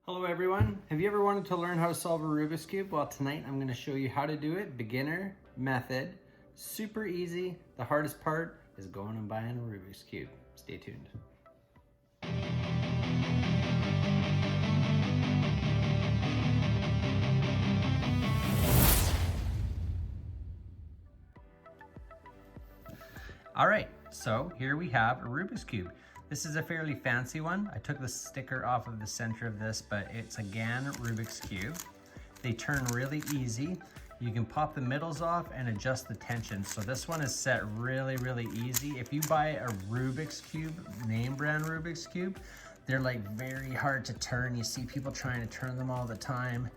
Hello everyone. Have you ever wanted to learn how to solve a Rubik's Cube? Well, tonight I'm going to show you how to do it. Beginner method. Super easy. The hardest part is going and buying a Rubik's Cube. Stay tuned. All right, so here we have a Rubik's Cube. This is a fairly fancy one. I took the sticker off of the center of this, but it's again Rubik's Cube. They turn really easy. You can pop the middles off and adjust the tension. So this one is set really easy. If you buy a Rubik's Cube, name brand Rubik's Cube, they're like very hard to turn. You see people trying to turn them all the time,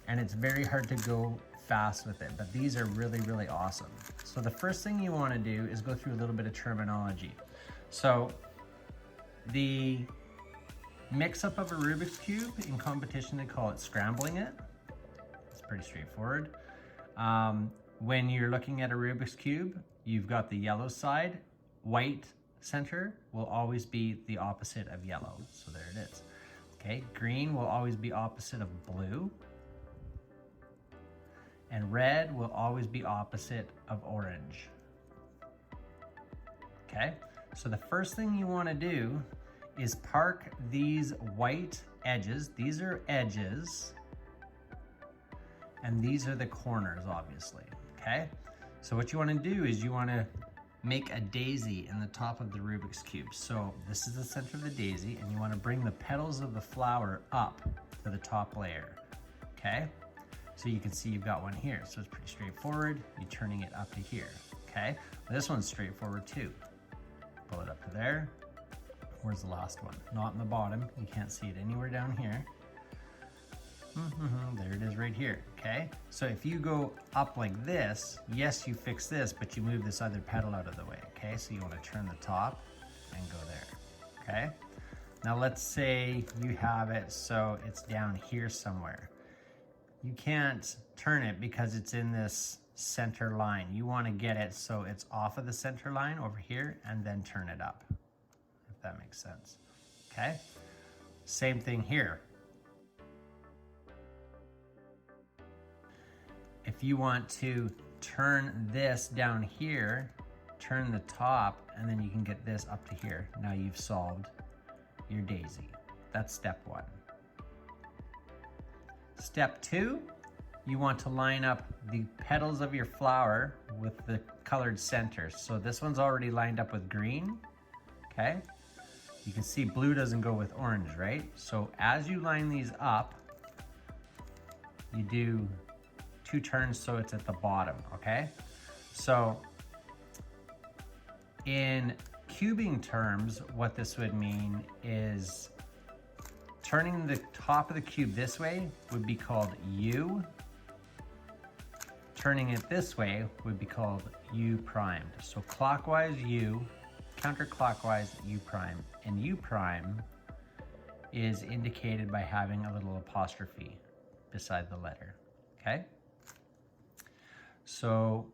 and it's very hard to go fast with it, but these are really awesome. So the first thing you want to do is go through a little bit of terminology. So the mix-up of a Rubik's Cube, in competition they call it scrambling it. It's pretty straightforward. When you're looking at a Rubik's Cube, you've got the yellow side. White center will always be the opposite of yellow. So there it is. Okay, green will always be opposite of blue. And red will always be opposite of orange. Okay, so the first thing you want to do is park these white edges. These are edges, and these are the corners, obviously. Okay, so what you want to do is you want to make a daisy in the top of the Rubik's Cube. So this is the center of the daisy, and you want to bring the petals of the flower up to the top layer. Okay. So you can see you've got one here. So it's pretty straightforward. You're turning it up to here, okay? This one's straightforward too. Pull it up to there. Where's the last one? Not in the bottom. You can't see it anywhere down here. There it is right here, okay? So if you go up like this, yes, you fix this, but you move this other petal out of the way, okay? So you wanna turn the top and go there, okay? Now let's say you have it so it's down here somewhere. You can't turn it because it's in this center line. You want to get it so it's off of the center line over here and then turn it up, if that makes sense. Okay, same thing here. If you want to turn this down here, turn the top, and then you can get this up to here. Now you've solved your daisy. That's step one. Step two, you want to line up the petals of your flower with the colored center. So this one's already lined up with green, okay? You can see blue doesn't go with orange, right? So as you line these up, you do 2 turns so it's at the bottom, okay? So in cubing terms, what this would mean is turning the top of the cube this way would be called U. Turning it this way would be called U primed. So clockwise U, counterclockwise U prime. And U prime is indicated by having a little apostrophe beside the letter, okay? So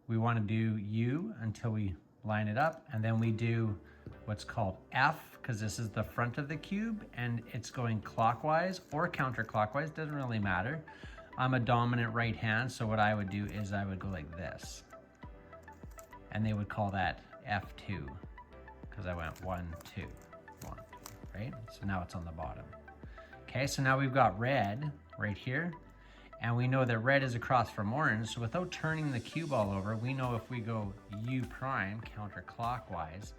we want to do U until we line it up, and then we do what's called F, because this is the front of the cube and it's going clockwise or counterclockwise, doesn't really matter. I'm a dominant right hand, so what I would do is I would go like this, and they would call that F2 because I went 1, 2, 1, right? So now it's on the bottom. Okay, so now we've got red right here, and we know that red is across from orange, so without turning the cube all over, we know if we go U prime counterclockwise,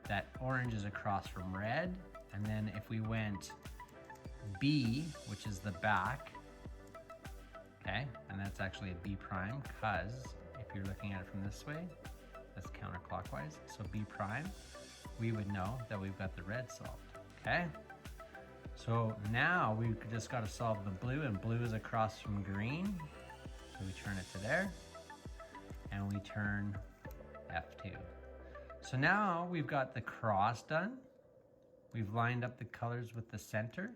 that orange is across from red. And then if we went B, which is the back, okay, and that's actually a B prime, because if you're looking at it from this way, that's counterclockwise, so B prime, we would know that we've got the red solved, okay? So now we've just got to solve the blue, and blue is across from green, so we turn it to there, and we turn F2. So now we've got the cross done. We've lined up the colors with the center.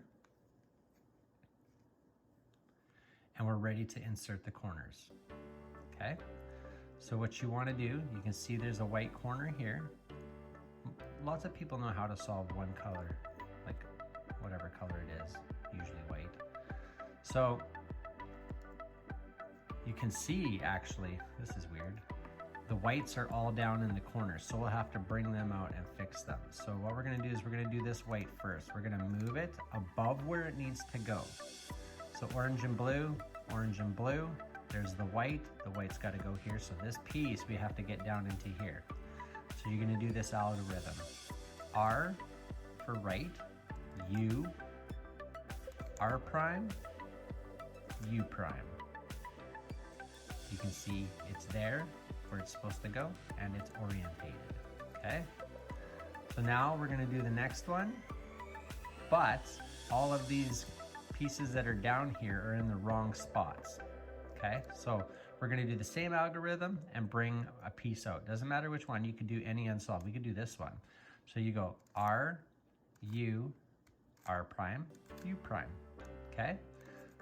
And we're ready to insert the corners, okay? So what you wanna do, you can see there's a white corner here. Lots of people know how to solve one color, like whatever color it is, usually white. So you can see, actually, this is weird. The whites are all down in the corners, so we'll have to bring them out and fix them. So what we're gonna do is we're gonna do this white first. We're gonna move it above where it needs to go. So orange and blue, there's the white's gotta go here. So this piece we have to get down into here. So you're gonna do this algorithm. R for right, U, R prime, U prime. You can see it's there where it's supposed to go and it's orientated, okay? So now we're gonna do the next one, but all of these pieces that are down here are in the wrong spots, okay? So we're gonna do the same algorithm and bring a piece out. Doesn't matter which one, you could do any unsolved. We could do this one. So you go R, U, R prime, U prime, okay?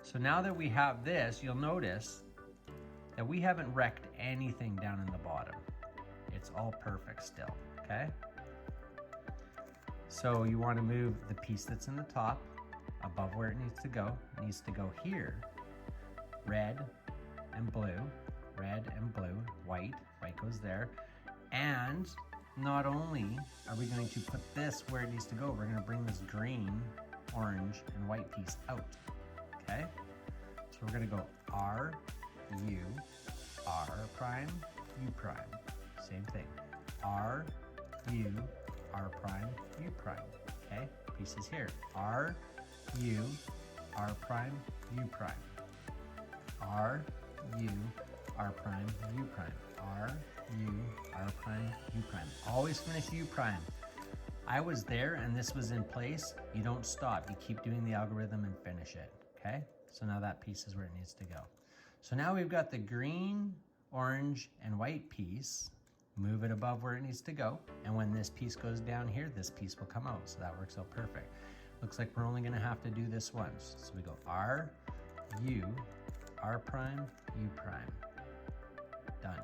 So now that we have this, you'll notice that we haven't wrecked anything down in the bottom. It's all perfect still, okay? So you want to move the piece that's in the top above where it needs to go. It needs to go here. Red and blue, white goes there. And not only are we going to put this where it needs to go, we're going to bring this green, orange, and white piece out, okay? So we're going to go R, U, R prime, U prime. Same thing. R, U, R prime, U prime. Okay? Pieces here. R, U, R prime, U prime. R, U, R prime, U prime. R, U, R prime, U prime. Always finish U prime. I was there and this was in place. You don't stop. You keep doing the algorithm and finish it. Okay? So now that piece is where it needs to go. So now we've got the green, orange, and white piece. Move it above where it needs to go. And when this piece goes down here, this piece will come out. So that works out perfect. Looks like we're only gonna have to do this once. So we go R, U, R prime, U prime. Done,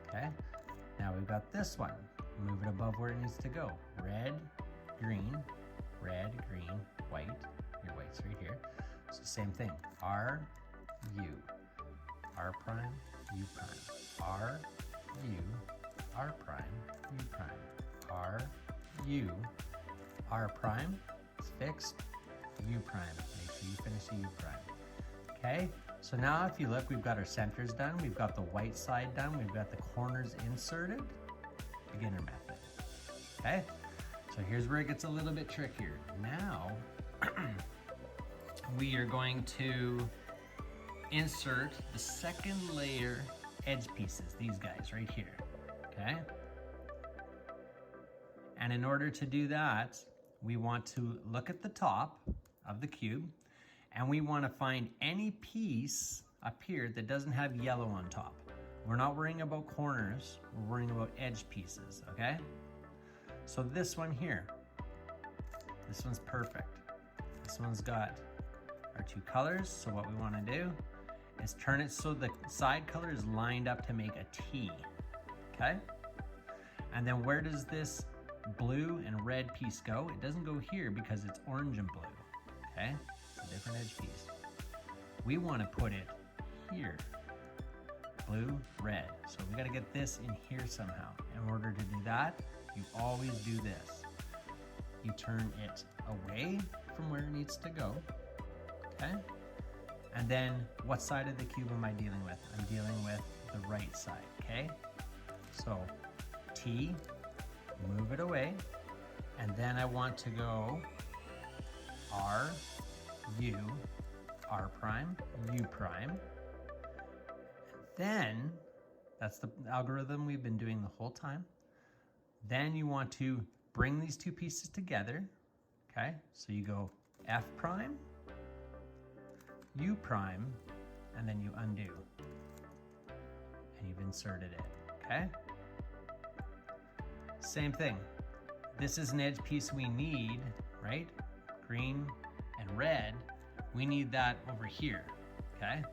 okay? Now we've got this one. Move it above where it needs to go. Red, green, white. Your white's right here. So same thing, R, U. R prime, U prime, R, U, R prime, U prime, R, U, R prime, it's fixed, U prime, make sure you finish the U prime. Okay, so now if you look, we've got our centers done, we've got the white side done, we've got the corners inserted, beginner method, okay? So here's where it gets a little bit trickier. Now, we are going to insert the second layer edge pieces, these guys right here, okay? And in order to do that, we want to look at the top of the cube and we want to find any piece up here that doesn't have yellow on top. We're not worrying about corners, we're worrying about edge pieces, okay? So this one here, this one's perfect. This one's got our two colors, so what we want to do is turn it so the side color is lined up to make a T, okay? And then where does this blue and red piece go? It doesn't go here because it's orange and blue, okay? It's a different edge piece. We want to put it here, blue, red. So we got to get this in here somehow. In order to do that, you always do this. You turn it away from where it needs to go, okay? And then what side of the cube am I dealing with? I'm dealing with the right side, okay? So T, move it away. And then I want to go R, U, R prime, U prime. Then, that's the algorithm we've been doing the whole time. Then you want to bring these two pieces together, okay? So you go F prime, U prime, and then you undo. And you've inserted it, okay? Same thing. This is an edge piece we need, right? Green and red. We need that over here, okay?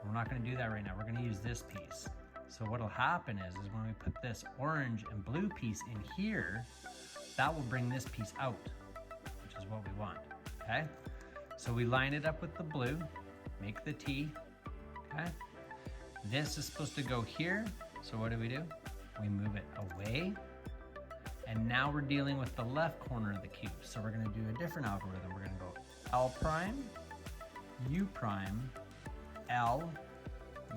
We're not gonna do that right now. We're gonna use this piece. So what'll happen is when we put this orange and blue piece in here, that will bring this piece out, which is what we want, okay? So we line it up with the blue, make the T, okay? This is supposed to go here, so what do? We move it away, and now we're dealing with the left corner of the cube. So we're gonna do a different algorithm. We're gonna go L prime, U prime, L,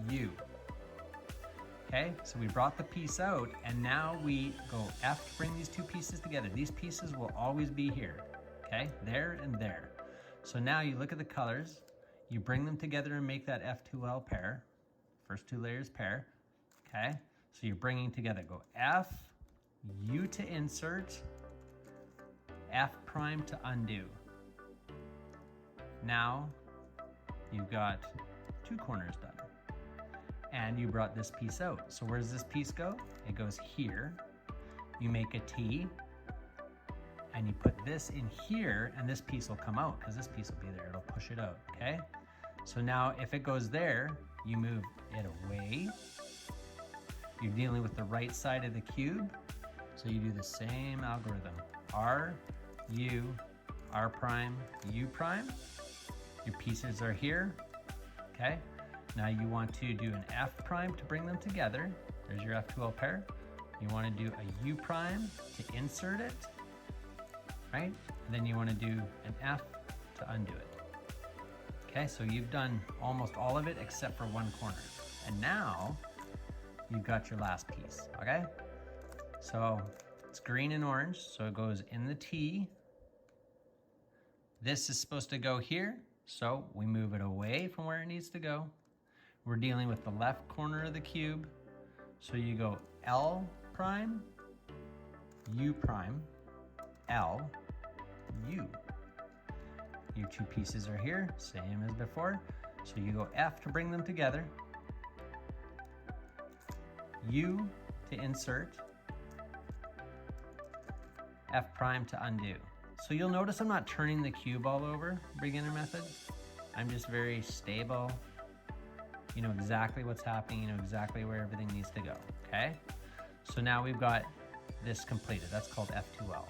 U. Okay, so we brought the piece out, and now we go F to bring these two pieces together. These pieces will always be here, okay? There and there. So now you look at the colors, you bring them together and make that F2L pair, first two layers pair, okay? So you're bringing together, go F, U to insert, F prime to undo. Now you've got two corners done. And you brought this piece out. So where does this piece go? It goes here. You make a T, and you put this in here, and this piece will come out because this piece will be there. It'll push it out, okay? So now if it goes there, you move it away. You're dealing with the right side of the cube. So you do the same algorithm. R, U, R prime, U prime. Your pieces are here, okay? Now you want to do an F prime to bring them together. There's your F2L pair. You want to do a U prime to insert it, right? And then you want to do an F to undo it. Okay, so you've done almost all of it except for one corner. And now you've got your last piece, okay? So it's green and orange, so it goes in the T. This is supposed to go here, so we move it away from where it needs to go. We're dealing with the left corner of the cube. So you go L prime, U prime, L, U. Your two pieces are here, same as before. So you go F to bring them together, U to insert, F prime to undo. So you'll notice I'm not turning the cube all over, beginner method. I'm just very stable. You know exactly what's happening, you know exactly where everything needs to go, okay? So now we've got this completed. That's called F2L.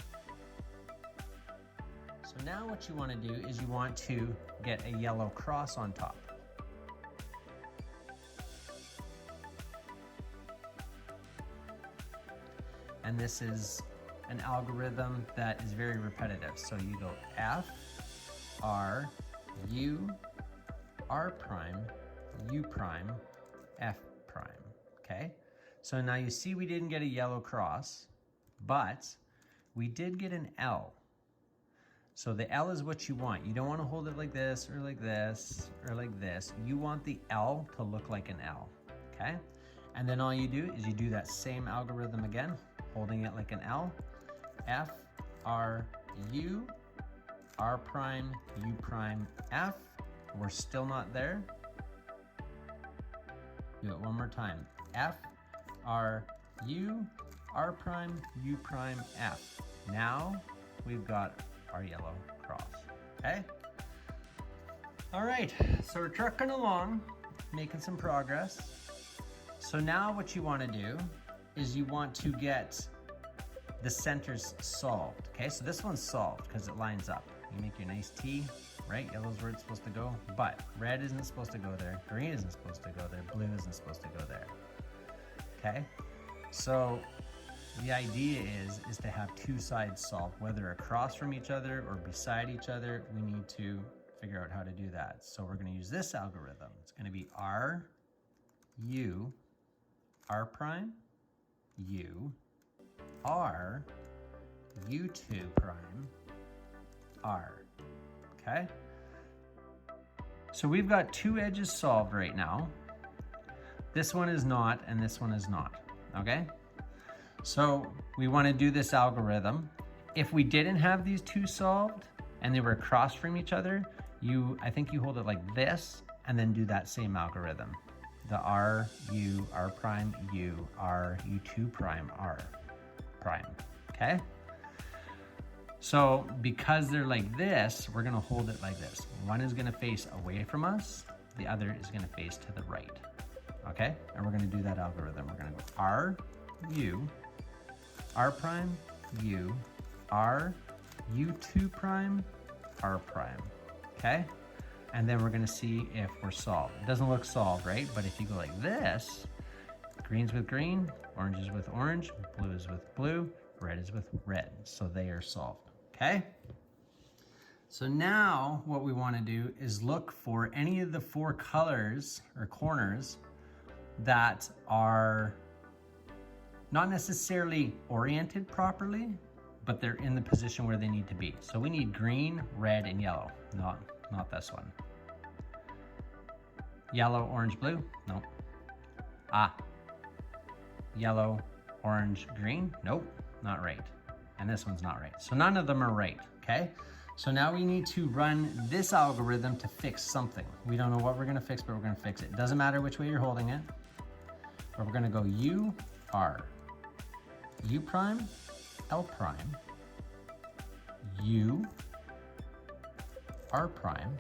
So now what you want to do is you want to get a yellow cross on top. And this is an algorithm that is very repetitive. So you go F, R, U, R prime, U prime, F prime, okay? So now you see we didn't get a yellow cross, but we did get an L. So the L is what you want. You don't want to hold it like this or like this or like this. You want the L to look like an L, okay? And then all you do is you do that same algorithm again, holding it like an L. F, R, U, R prime, U prime, F. We're still not there. Do it one more time. F, R, U, R prime, U prime, F. Now we've got our yellow cross, okay? All right, so we're trucking along, making some progress. So now what you want to do is you want to get the centers solved, okay? So this one's solved because it lines up. You make your nice T, right? Yellow's where it's supposed to go, but red isn't supposed to go there, green isn't supposed to go there, blue isn't supposed to go there, okay? So the idea is to have two sides solved, whether across from each other or beside each other. We need to figure out how to do that. So we're going to use this algorithm. It's going to be R, U, R prime, U, R, U2 prime, R, okay? So we've got two edges solved right now. This one is not, and this one is not, okay? So we want to do this algorithm. If we didn't have these two solved and they were across from each other, I think you hold it like this and then do that same algorithm. The R, U, R prime, U, R, U2 prime, R prime, okay? So because they're like this, we're gonna hold it like this. One is gonna face away from us, the other is gonna face to the right, okay? And we're gonna do that algorithm. We're gonna go R, U, R prime, U, R, U2 prime, R prime, okay? And then we're gonna see if we're solved. It doesn't look solved, right? But if you go like this, green's with green, orange is with orange, blue is with blue, red is with red. So they are solved, okay? So now what we wanna do is look for any of the 4 colors or corners that are not necessarily oriented properly, but they're in the position where they need to be. So we need green, red, and yellow. Not this one. Yellow, orange, blue? Nope. Yellow, orange, green? Nope, not right. And this one's not right. So none of them are right, okay? So now we need to run this algorithm to fix something. We don't know what we're gonna fix, but we're gonna fix it. Doesn't matter which way you're holding it. But we're gonna go U, R, U prime, L prime, U, R prime,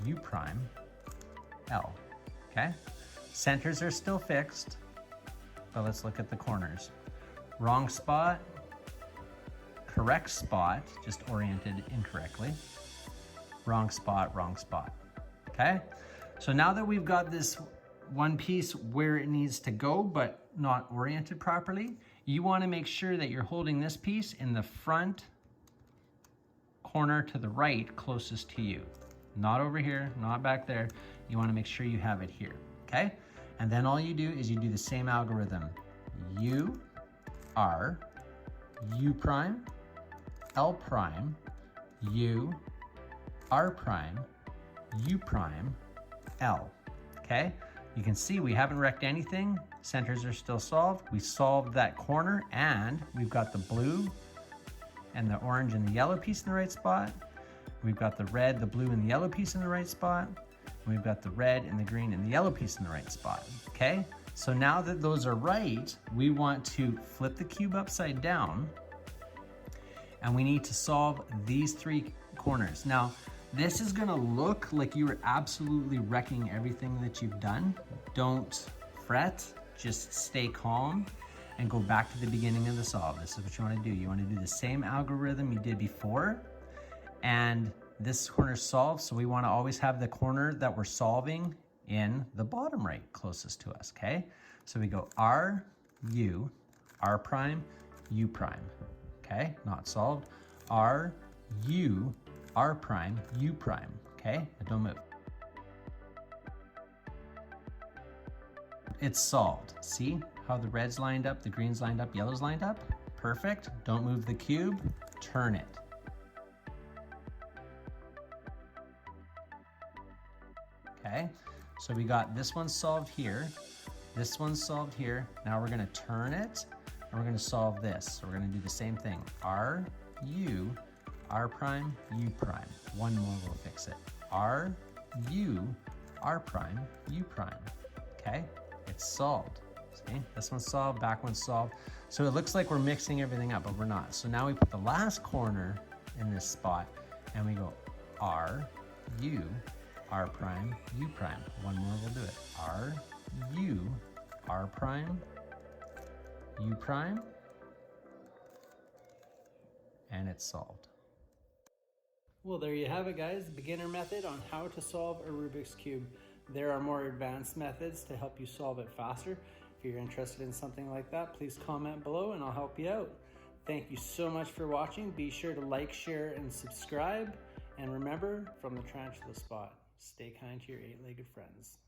U prime, L, okay? Centers are still fixed, but let's look at the corners. Wrong spot, correct spot, just oriented incorrectly. Wrong spot, okay? So now that we've got this one piece where it needs to go, but not oriented properly, you wanna make sure that you're holding this piece in the front corner to the right closest to you. Not over here, not back there. You wanna make sure you have it here, okay? And then all you do is you do the same algorithm. U, R, U prime, L prime, U, R prime, U prime, L, okay? You can see we haven't wrecked anything. Centers are still solved. We solved that corner and we've got the blue and the orange and the yellow piece in the right spot. We've got the red, the blue, and the yellow piece in the right spot. We've got the red and the green and the yellow piece in the right spot, okay? So now that those are right, we want to flip the cube upside down and we need to solve these 3 corners. Now, this is gonna look like you are absolutely wrecking everything that you've done. Don't fret, just stay calm and go back to the beginning of the solve. This is what you wanna do. You wanna do the same algorithm you did before, and this corner's solved, so we wanna always have the corner that we're solving in the bottom right closest to us, okay? So we go R, U, R prime, U prime, okay? Not solved. R, U, R prime, U prime, okay? But don't move. It's solved. See how the red's lined up, the green's lined up, yellow's lined up? Perfect. Don't move the cube, turn it. Okay, so we got this one solved here, this one's solved here. Now we're gonna turn it and we're gonna solve this. So we're gonna do the same thing. R, U, R prime, U prime. One more will fix it. R, U, R prime, U prime. Okay, it's solved. See, this one's solved, back one's solved. So it looks like we're mixing everything up, but we're not. So now we put the last corner in this spot and we go R, U, R prime, U prime. One more will do it. R, U, R prime, U prime, and it's solved. Well, there you have it, guys. Beginner method on how to solve a Rubik's Cube. There are more advanced methods to help you solve it faster. If you're interested in something like that, please comment below and I'll help you out. Thank you so much for watching. Be sure to like, share, and subscribe. And remember, from the trench to the spot, stay kind to your 8-legged friends.